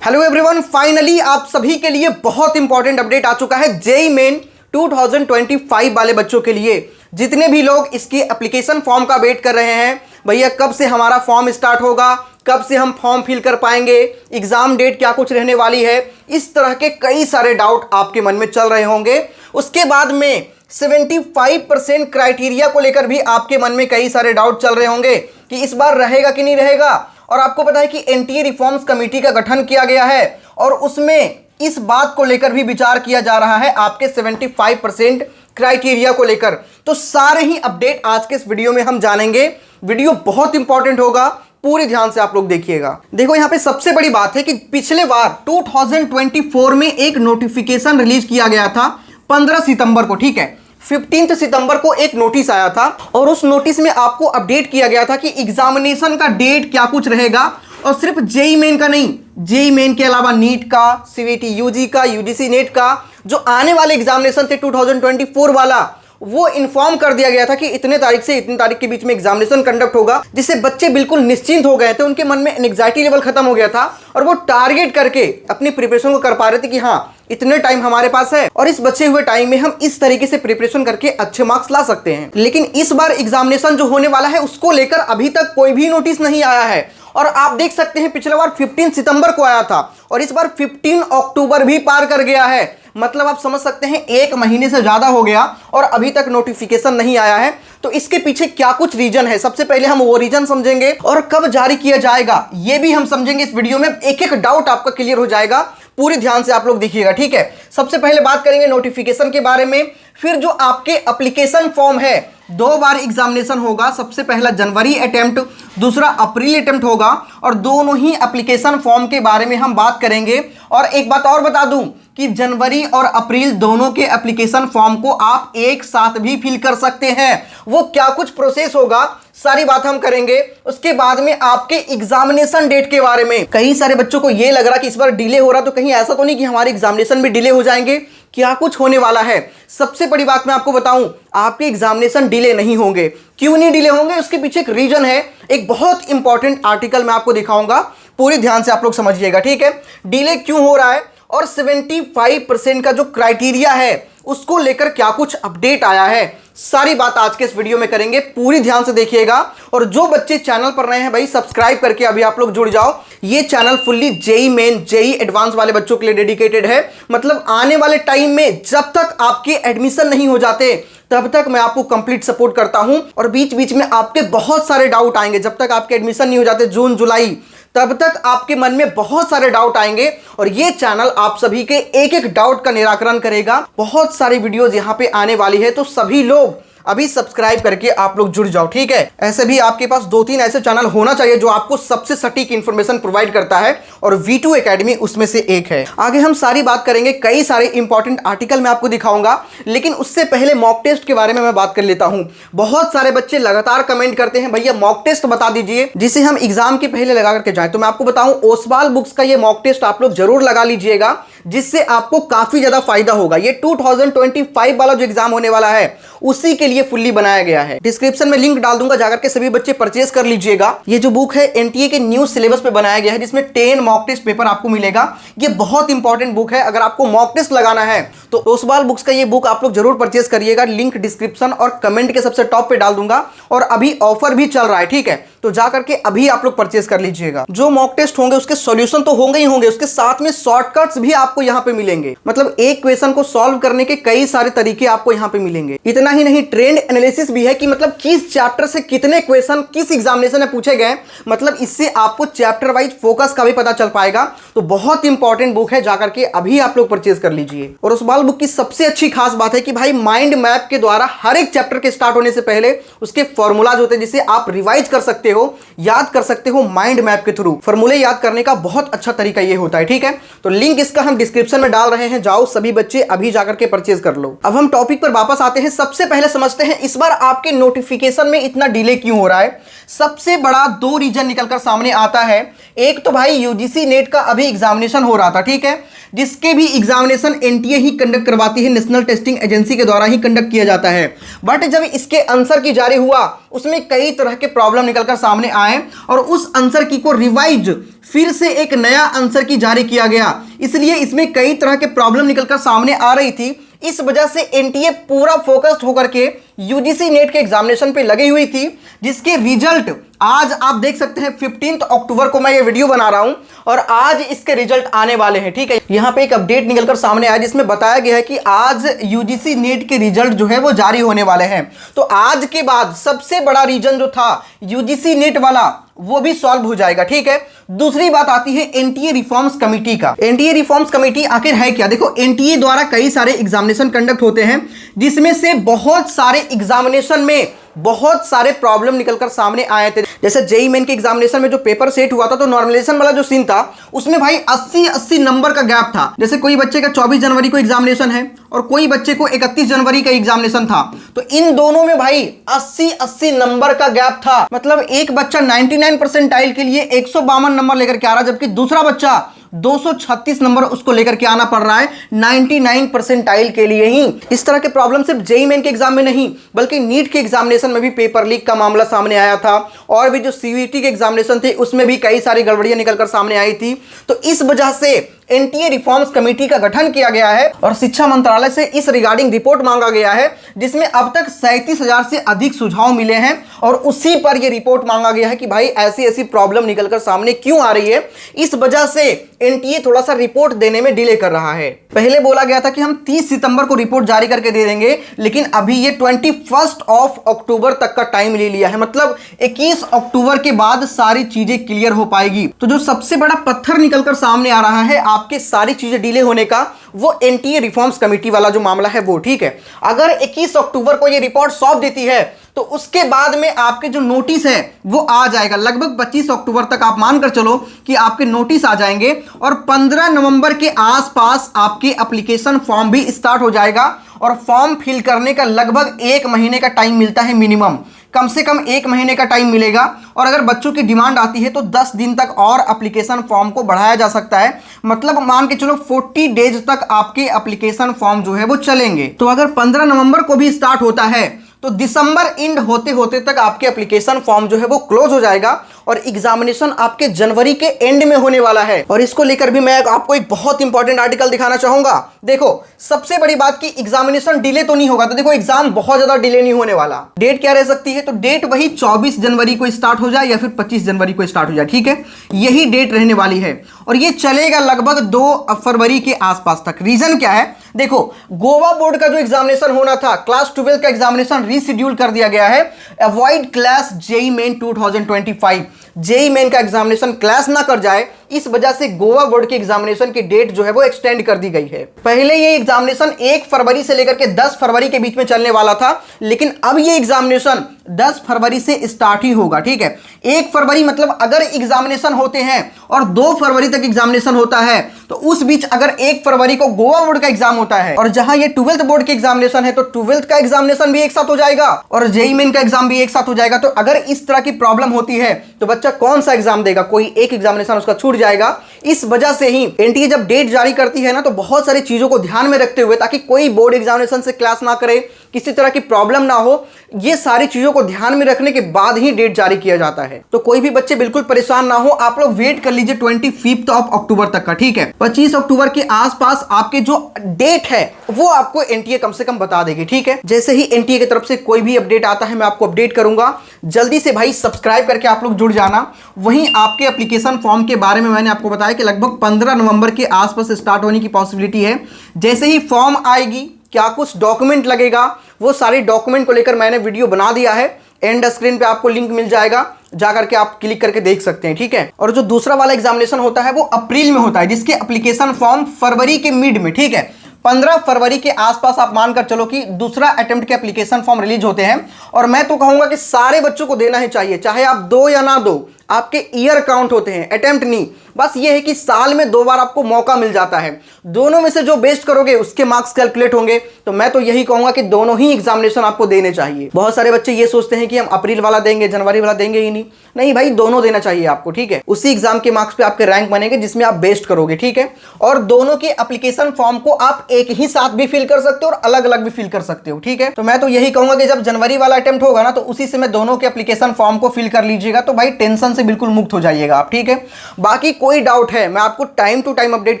Hello everyone, finally आप सभी के लिए बहुत इंपॉर्टेंट अपडेट आ चुका है जेईई मेन 2025 वाले बच्चों के लिए। जितने भी लोग इसकी एप्लीकेशन फॉर्म का वेट कर रहे हैं, भैया कब से हमारा फॉर्म स्टार्ट होगा, कब से हम फॉर्म फिल कर पाएंगे, एग्जाम डेट क्या कुछ रहने वाली है, इस तरह के कई सारे डाउट आपके मन में चल रहे होंगे। उसके बाद में 75% क्राइटेरिया को लेकर भी आपके मन में कई सारे डाउट चल रहे होंगे कि इस बार रहेगा कि नहीं रहेगा। और आपको पता है कि एनटीए रिफॉर्म्स कमेटी का गठन किया गया है और उसमें इस बात को लेकर भी विचार किया जा रहा है आपके 75% क्राइटेरिया को लेकर। तो सारे ही अपडेट आज के इस वीडियो में हम जानेंगे। वीडियो बहुत इंपॉर्टेंट होगा, पूरी ध्यान से आप लोग देखिएगा। देखो यहाँ पे सबसे बड़ी बात है कि पिछले बार 2024 में एक नोटिफिकेशन रिलीज किया गया था 15 सितंबर को, ठीक है। 15 सितंबर को एक नोटिस आया था और उस नोटिस में आपको अपडेट किया गया था कि एग्जामिनेशन का डेट क्या कुछ रहेगा। और सिर्फ जेईई मेन का नहीं, जेईई मेन के अलावा नीट का, सीवीटी यूजी का, यूजीसी नेट का जो आने वाले एग्जामिनेशन थे 2024 वाला, वो इन्फॉर्म कर दिया गया था कि इतने तारीख से इतने तारीख के बीच में एग्जामिनेशन कंडक्ट होगा, जिससे बच्चे बिल्कुल निश्चिंत हो गए थे। उनके मन में एंग्जाइटी लेवल खत्म हो गया था और वो टारगेट करके अपनी प्रिपरेशन को कर पा रहे थे कि हाँ इतने टाइम हमारे पास है और इस बचे हुए टाइम में हम इस तरीके से प्रिपरेशन करके अच्छे मार्क्स ला सकते हैं। लेकिन इस बार एग्जामिनेशन जो होने वाला है उसको लेकर अभी तक कोई भी नोटिस नहीं आया है। और आप देख सकते हैं पिछले बार 15 सितंबर को आया था और इस बार 15 अक्टूबर भी पार कर गया है। मतलब आप समझ सकते हैं 1 महीने से ज्यादा हो गया और अभी तक नोटिफिकेशन नहीं आया है। तो इसके पीछे क्या कुछ रीजन है, सबसे पहले हम वो रीजन समझेंगे और कब जारी किया जाएगा ये भी हम समझेंगे इस वीडियो में। एक एक डाउट आपका क्लियर हो जाएगा, पूरी ध्यान से आप लोग देखिएगा, ठीक है। सबसे पहले बात करेंगे नोटिफिकेशन के बारे में। फिर जो आपके एप्लीकेशन फॉर्म है, 2 बार एग्जामिनेशन होगा। सबसे पहला जनवरी अटेम्प्ट, दूसरा अप्रैल अटेम्प्ट होगा और दोनों ही एप्लीकेशन फॉर्म के बारे में हम बात करेंगे। और एक बात और बता दूं कि जनवरी और अप्रैल दोनों के एप्लीकेशन फॉर्म को आप एक साथ भी फिल कर सकते हैं। वो क्या कुछ प्रोसेस होगा सारी बात हम करेंगे। उसके बाद में आपके एग्जामिनेशन डेट के बारे में, कई सारे बच्चों को ये लग रहा कि इस बार डिले हो रहा, तो कहीं ऐसा तो नहीं कि हमारे एग्जामिनेशन भी डिले हो जाएंगे, क्या कुछ होने वाला है। सबसे बड़ी बात मैं आपको बताऊं, आपके एग्जामिनेशन डिले नहीं होंगे। क्यों नहीं डिले होंगे, उसके पीछे एक रीजन है। एक बहुत इंपॉर्टेंट आर्टिकल मैं आपको दिखाऊंगा, पूरी ध्यान से आप लोग समझिएगा, ठीक है। डिले क्यों हो रहा है और 75% का जो क्राइटेरिया है उसको लेकर क्या कुछ अपडेट आया है, सारी बात आज के इस वीडियो में करेंगे। पूरी ध्यान से देखिएगा। और जो बच्चे चैनल पर नए हैं भाई, सब्सक्राइब करके अभी आप लोग जुड़ जाओ। ये channel fully JEE main, JEE advance वाले बच्चों के लिए डेडिकेटेड है। मतलब आने वाले टाइम में जब तक आपके एडमिशन नहीं हो जाते तब तक मैं आपको कंप्लीट सपोर्ट करता हूं और बीच बीच में आपके बहुत सारे डाउट आएंगे। जब तक आपके एडमिशन नहीं हो जाते जून जुलाई, तब तक आपके मन में बहुत सारे डाउट आएंगे और ये चैनल आप सभी के एक एक डाउट का निराकरण करेगा। बहुत सारी वीडियोस यहाँ पे आने वाली है, तो सभी लोग अभी सब्सक्राइब करके आप लोग जुड़ जाओ, ठीक है। ऐसे भी आपके पास 2-3 ऐसे चैनल होना चाहिए जो आपको सबसे सटीक इंफॉर्मेशन प्रोवाइड करता है और V2 एकेडमी उसमें से एक है। आगे हम सारी बात करेंगे, कई सारे इंपॉर्टेंट आर्टिकल मैं आपको दिखाऊंगा, लेकिन उससे पहले मॉक टेस्ट के बारे में मैं बात कर लेता हूं। बहुत सारे बच्चे लगातार कमेंट करते हैं भैया मॉक टेस्ट बता दीजिए जिसे हम एग्जाम के पहले लगा करके जाए। तो मैं आपको बताऊं, ओसवाल बुक्स का ये मॉक टेस्ट आप लोग जरूर लगा लीजिएगा, जिससे आपको काफी ज्यादा फायदा होगा। ये 2025 वाला जो एग्जाम होने वाला है उसी के लिए फुल्ली बनाया गया है। डिस्क्रिप्शन में लिंक डाल दूंगा, जाकर के सभी बच्चे परचेज कर लीजिएगा। ये जो बुक है एनटीए के न्यू सिलेबस पे बनाया गया है, जिसमें 10 मॉक टेस्ट पेपर आपको मिलेगा। ये बहुत इंपॉर्टेंट बुक है। अगर आपको मॉक टेस्ट लगाना है तो ओसवाल बुक्स का ये बुक आप लोग जरूर परचेज करिएगा। लिंक डिस्क्रिप्शन और कमेंट के सबसे टॉप पे डाल दूंगा और अभी ऑफर भी चल रहा है, ठीक है। तो जाकर के अभी आप लोग परचेज कर लीजिएगा। जो मॉक टेस्ट होंगे उसके सॉल्यूशन तो होंगे ही होंगे, उसके साथ में शॉर्टकट्स भी आपको यहाँ पे मिलेंगे। मतलब एक क्वेश्चन को सॉल्व करने के कई सारे तरीके आपको यहाँ पे मिलेंगे। इतना ही नहीं, ट्रेंड एनालिसिस भी है कि मतलब किस चैप्टर से कितने क्वेश्चन किस एग्जामिनेशन में पूछे गए। मतलब इससे आपको चैप्टर वाइज फोकस का भी पता चल पाएगा। तो बहुत इंपॉर्टेंट बुक है, जाकर के अभी आप लोग परचेज कर लीजिए। और उस बुक की सबसे अच्छी खास बात है कि भाई माइंड मैप के द्वारा हर एक चैप्टर के स्टार्ट होने से पहले उसके फॉर्मूलाज होते हैं, जिसे आप रिवाइज कर सकते हो, याद कर सकते हो माइंड मैप के थ्रू। फॉर्मूले याद करने का बहुत अच्छा तरीका ये होता है, ठीक है। तो लिंक इसका हम डिस्क्रिप्शन में डाल रहे हैं, जाओ सभी बच्चे अभी जाकर के परचेज कर लो। अब हम टॉपिक पर वापस आते हैं। सबसे पहले समझते हैं इस बार आपके नोटिफिकेशन में इतना डिले क्यों हो रहा है। सबसे बड़ा 2 रीजन निकलकर सामने आता है। एक तो भाई यूजीसी नेट का अभी एग्जामिनेशन हो रहा था, ठीक है, जिसके भी एग्जामिनेशन एनटीए ही कंडक्ट करवाती है, नेशनल टेस्टिंग एजेंसी के द्वारा ही कंडक्ट किया जाता है। बट जब इसके आंसर की जारी हुआ उसमें कई तरह के प्रॉब्लम निकलकर सामने आए और उस आंसर की को रिवाइज फिर से एक नया आंसर की जारी किया गया, इसलिए इसमें कई तरह के प्रॉब्लम निकलकर सामने आ रही थी। इस वजह से एनटीए पूरा फोकस्ड होकर के यूजीसी नेट के एग्जामिनेशन पे लगी हुई थी, जिसके रिजल्ट आज आप देख सकते हैं 15 अक्टूबर को मैं ये वीडियो बना रहा हूं और आज इसके रिजल्ट आने वाले हैं। ठीक है, यहां पे एक अपडेट निकलकर सामने आया जिसमें बताया गया है कि आज यूजीसी नेट के रिजल्ट जो है वो जारी होने वाले हैं। तो आज के बाद सबसे बड़ा रीजन जो था यूजीसी नेट वाला वो भी सॉल्व हो जाएगा। ठीक है, दूसरी बात आती है एनटीए रिफॉर्म्स कमेटी का। एनटीए रिफॉर्म्स कमेटी आखिर है क्या? देखो, एनटीए द्वारा कई सारे एग्जामिनेशन कंडक्ट होते हैं जिसमें से बहुत सारे एग्जामिनेशन में बहुत सारे प्रॉब्लम निकलकर सामने आए थे। जैसे जेईई मेन के एग्जामिनेशन में जो पेपर सेट हुआ था तो नॉर्मलाइजेशन वाला जो सीन था उसमें भाई 80 नंबर का गैप था। जैसे कोई बच्चे का 24 जनवरी को एग्जामिनेशन है और कोई बच्चे को 31 जनवरी का एग्जामिनेशन था, तो इन दोनों में भाई 80 नंबर का गैप था। मतलब एक बच्चा 99 परसेंटाइल के लिए 152 नंबर लेकर के आ रहा, जबकि दूसरा बच्चा 236 नंबर उसको लेकर के आना पड़ रहा है 99 परसेंटाइल के लिए ही। इस तरह के प्रॉब्लम सिर्फ जेईई मेन के एग्जाम में नहीं बल्कि नीट के एग्जामिनेशन में भी पेपर लीक का मामला सामने आया था और भी जो सीयूईटी के एग्जामिनेशन थे उसमें भी कई सारी गड़बड़ियां निकलकर सामने आई थी। तो इस वजह से एनटीए रिफॉर्म्स कमेटी का गठन किया गया है और शिक्षा मंत्रालय से इस रिगार्डिंग रिपोर्ट मांगा गया है, जिसमें अब तक 37,000 से अधिक सुझाव मिले हैं और उसी पर यह रिपोर्ट मांगा गया है कि भाई ऐसी ऐसी प्रॉब्लम निकलकर सामने क्यों आ रही है। इस वजह से एनटीए थोड़ा सा रिपोर्ट देने में डिले कर रहा है। पहले बोला गया था कि हम 30 सितंबर को रिपोर्ट जारी करके दे देंगे, लेकिन अभी ये 21 अक्टूबर तक का टाइम ले लिया है। मतलब 21 अक्टूबर के बाद सारी चीजें क्लियर हो पाएगी। तो जो सबसे बड़ा पत्थर निकलकर सामने आ रहा है आपके सारी चीजें डिले होने का, वो एनटीए रिफॉर्म्स कमेटी वाला जो मामला है वो। ठीक है, अगर 21 अक्टूबर को ये रिपोर्ट सौंप देती है तो उसके बाद में आपके जो नोटिस है वो आ जाएगा। लगभग 25 अक्टूबर तक आप मानकर चलो कि आपके नोटिस आ जाएंगे और 15 नवंबर के आसपास आपके एप्लीकेशन फॉर्म भी स्टार्ट हो जाएगा और फॉर्म फिल करने का लगभग 1 महीने का टाइम मिलता है मिनिमम, कम से कम 1 महीने का टाइम मिलेगा। और अगर बच्चों की डिमांड आती है तो 10 दिन तक और एप्लीकेशन फॉर्म को बढ़ाया जा सकता है। मतलब मान के चलो 40 डेज तक आपके एप्लीकेशन फॉर्म जो है वो चलेंगे। तो अगर 15 नवंबर को भी स्टार्ट होता है तो दिसंबर एंड होते होते तक आपके एप्लीकेशन फॉर्म जो है वो क्लोज हो जाएगा और एग्जामिनेशन आपके जनवरी के एंड में होने वाला है। और इसको लेकर भी मैं आपको एक बहुत इंपॉर्टेंट आर्टिकल दिखाना चाहूंगा। देखो, सबसे बड़ी बात कि एग्जामिनेशन डिले तो नहीं होगा, तो देखो एग्जाम बहुत ज्यादा डिले नहीं होने वाला। डेट क्या रह सकती है? तो डेट वही 24 जनवरी को स्टार्ट हो जाए या फिर 25 जनवरी को स्टार्ट हो जाए। ठीक है, यही डेट रहने वाली है और ये चलेगा लगभग 2 फरवरी के आसपास तक। रीजन क्या है? देखो, गोवा बोर्ड का जो एग्जामिनेशन होना था, क्लास 12 का एग्जामिनेशन रीशेड्यूल कर दिया गया है। Avoid class JEE main 2025, JEE main का एग्जामिनेशन क्लास ना कर जाए, इस वजह से गोवा बोर्ड के एग्जामिनेशन की डेट जो है वो एक्सटेंड कर दी गई है। पहले ये एग्जामिनेशन 1 फरवरी से लेकर के 10 फरवरी के बीच में चलने वाला था, लेकिन अब ये एग्जामिनेशन 10 फरवरी से स्टार्ट ही होगा। ठीक है, 1 फरवरी मतलब अगर एग्जामिनेशन होते हैं और 2 फरवरी तक एग्जामिनेशन होता है तो उस बीच अगर 1 फरवरी को गोवा बोर्ड का एग्जाम होता है और जहां ये 12th बोर्ड के एग्जामिनेशन है तो 12th का एग्जामिनेशन भी एक साथ हो जाएगा और जेईई मेन का एग्जाम भी एक साथ हो जाएगा। तो अगर इस तरह की प्रॉब्लम होती है तो बच्चा कौन सा एग्जाम देगा? कोई एक एग्जामिनेशन उसका छूट जाएगा। इस वजह से ही एनटीए जब डेट जारी करती है ना तो बहुत सारी चीजों को ध्यान में रखते हुए, ताकि कोई बोर्ड एग्जामिनेशन से क्लास ना करे, किसी तरह की प्रॉब्लम ना हो, ये सारी चीजों को ध्यान में रखने के बाद ही डेट जारी किया जाता है। तो कोई भी बच्चे बिल्कुल परेशान ना हो, आप लोग वेट कर लीजिए 25 अक्टूबर तक का। ठीक है, 25 अक्टूबर के आसपास आपके जो डेट है वो आपको एनटीए कम से कम बता देगी। ठीक है, जैसे ही एनटीए की तरफ से कोई भी अपडेट आता है मैं आपको अपडेट करूंगा। जल्दी से भाई सब्सक्राइब करके आप लोग जुड़ जाना। वहीं आपके एप्लीकेशन फॉर्म के बारे में मैंने आपको बताया कि लगभग 15 नवंबर के आसपास स्टार्ट होने की पॉसिबिलिटी है। जैसे ही फॉर्म आएगी, क्या कुछ डॉक्यूमेंट लगेगा, वो सारे डॉक्यूमेंट को लेकर मैंने वीडियो बना दिया है। एंड स्क्रीन पे आपको लिंक मिल जाएगा, जाकर के आप क्लिक करके देख सकते हैं। ठीक है, और जो दूसरा वाला एग्जामिनेशन होता है वो अप्रैल में होता है, जिसके एप्लीकेशन फॉर्म फरवरी के मिड में। ठीक है, 15 फरवरी के आसपास आप मानकर चलो कि दूसरा अटेम्प्ट के एप्लीकेशन फॉर्म रिलीज होते हैं। और मैं तो कहूंगा कि सारे बच्चों को देना ही चाहिए, चाहे आप दो या ना दो, आपके ईयर काउंट होते हैं, अटेम्प्ट नहीं। बस ये है कि साल में 2 बार आपको मौका मिल जाता है, दोनों में से जो बेस्ट करोगे उसके मार्क्स कैलकुलेट होंगे। तो मैं तो यही कहूंगा कि दोनों ही एग्जामिनेशन आपको देने चाहिए। बहुत सारे बच्चे ये सोचते हैं कि हम अप्रैल वाला देंगे, जनवरी वाला देंगे ही नहीं भाई, दोनों देना चाहिए आपको, ठीक है। उसी एग्जाम के मार्क्स पे आपके रैंक बनेंगे जिसमें आप बेस्ट करोगे, ठीक है। और दोनों के एप्लीकेशन फॉर्म को आप एक ही साथ भी फिल कर सकते हो और अलग अलग भी फिल कर सकते हो, ठीक है। तो मैं तो यही कहूंगा कि जब जनवरी वाला अटेम्प्ट होगा ना, तो उसी समय दोनों के एप्लीकेशन फॉर्म को फिल कर लीजिएगा, तो भाई टेंशन से बिल्कुल मुक्त हो जाइएगा आप, ठीक है। बाकी कोई डाउट है मैं आपको टाइम टू टाइम अपडेट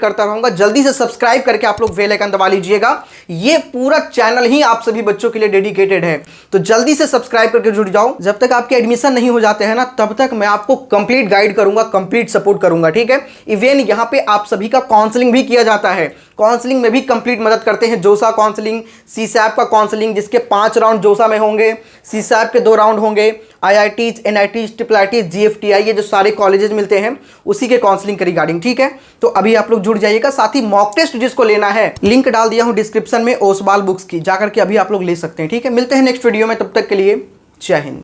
करता रहूंगा। जल्दी से सब्सक्राइब करके आप लोग बेल आइकन दबा लीजिएगा। ये पूरा चैनल ही आप सभी बच्चों के लिए डेडिकेटेड है, तो जल्दी से सब्सक्राइब करके जुड़ जाओ। जब तक आपके एडमिशन नहीं हो जाते हैं ना, तब तक मैं आपको कंप्लीट गाइड करूंगा, कंप्लीट सपोर्ट करूंगा, ठीक है। इवन यहां पे आप सभी का काउंसलिंग भी किया जाता है, काउंसलिंग में भी कंप्लीट मदद करते हैं। जोसा काउंसलिंग, सीसैप का काउंसलिंग जिसके 5 राउंड जोसा में होंगे, सीसैप के 2 राउंड होंगे, IITs, NITs, IIITs, GFTI, ये जो सारे कॉलेजेस मिलते हैं उसी के काउंसलिंग के रिगार्डिंग, ठीक है। तो अभी आप लोग जुड़ जाइएगा। साथ ही मॉक टेस्ट जिसको लेना है, लिंक डाल दिया हूं डिस्क्रिप्शन में ओसवाल बुक्स की, जाकर के अभी आप लोग ले सकते हैं, ठीक है। मिलते हैं नेक्स्ट वीडियो में, तब तक के लिए जय हिंद।